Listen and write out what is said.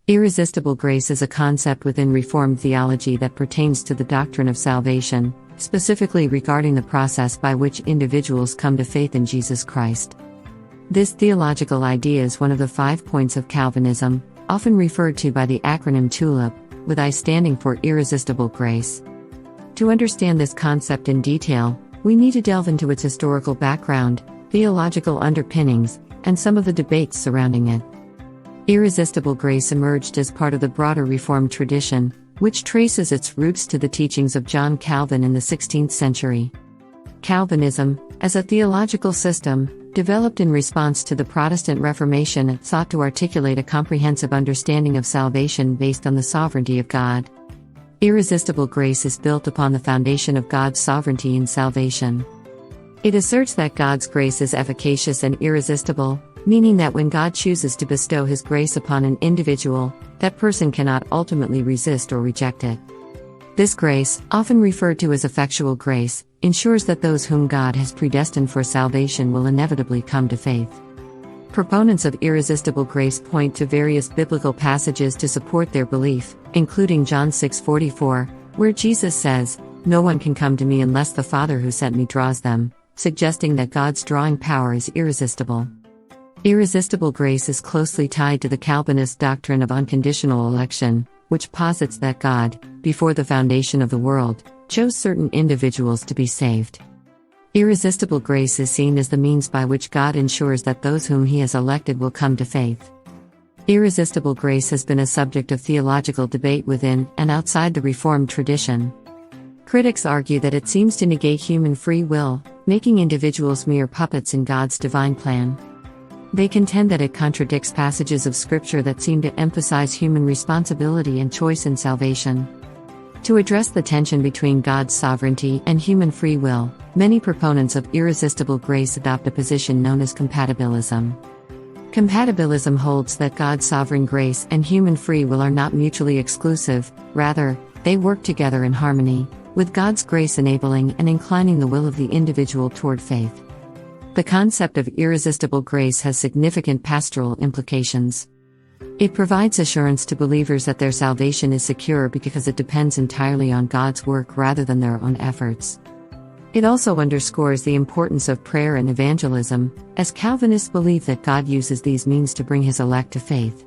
Irresistible grace is a concept within Reformed theology that pertains to the doctrine of salvation, specifically regarding the process by which individuals come to faith in Jesus Christ. This theological idea is one of the 5 points of Calvinism, often referred to by the acronym TULIP, with I standing for Irresistible Grace. To understand this concept in detail, we need to delve into its historical background, theological underpinnings, and some of the debates surrounding it. Irresistible grace emerged as part of the broader Reformed tradition, which traces its roots to the teachings of John Calvin in the 16th century. Calvinism, as a theological system, developed in response to the Protestant Reformation and sought to articulate a comprehensive understanding of salvation based on the sovereignty of God. Irresistible grace is built upon the foundation of God's sovereignty in salvation. It asserts that God's grace is efficacious and irresistible, meaning that when God chooses to bestow His grace upon an individual, that person cannot ultimately resist or reject it. This grace, often referred to as effectual grace, ensures that those whom God has predestined for salvation will inevitably come to faith. Proponents of irresistible grace point to various biblical passages to support their belief, including John 6:44, where Jesus says, "No one can come to me unless the Father who sent me draws them," suggesting that God's drawing power is irresistible. Irresistible grace is closely tied to the Calvinist doctrine of unconditional election, which posits that God, before the foundation of the world, chose certain individuals to be saved. Irresistible grace is seen as the means by which God ensures that those whom He has elected will come to faith. Irresistible grace has been a subject of theological debate within and outside the Reformed tradition. Critics argue that it seems to negate human free will, making individuals mere puppets in God's divine plan. They contend that it contradicts passages of Scripture that seem to emphasize human responsibility and choice in salvation. To address the tension between God's sovereignty and human free will, many proponents of irresistible grace adopt a position known as compatibilism. Compatibilism holds that God's sovereign grace and human free will are not mutually exclusive, rather, they work together in harmony, with God's grace enabling and inclining the will of the individual toward faith. The concept of irresistible grace has significant pastoral implications. It provides assurance to believers that their salvation is secure because it depends entirely on God's work rather than their own efforts. It also underscores the importance of prayer and evangelism, as Calvinists believe that God uses these means to bring His elect to faith.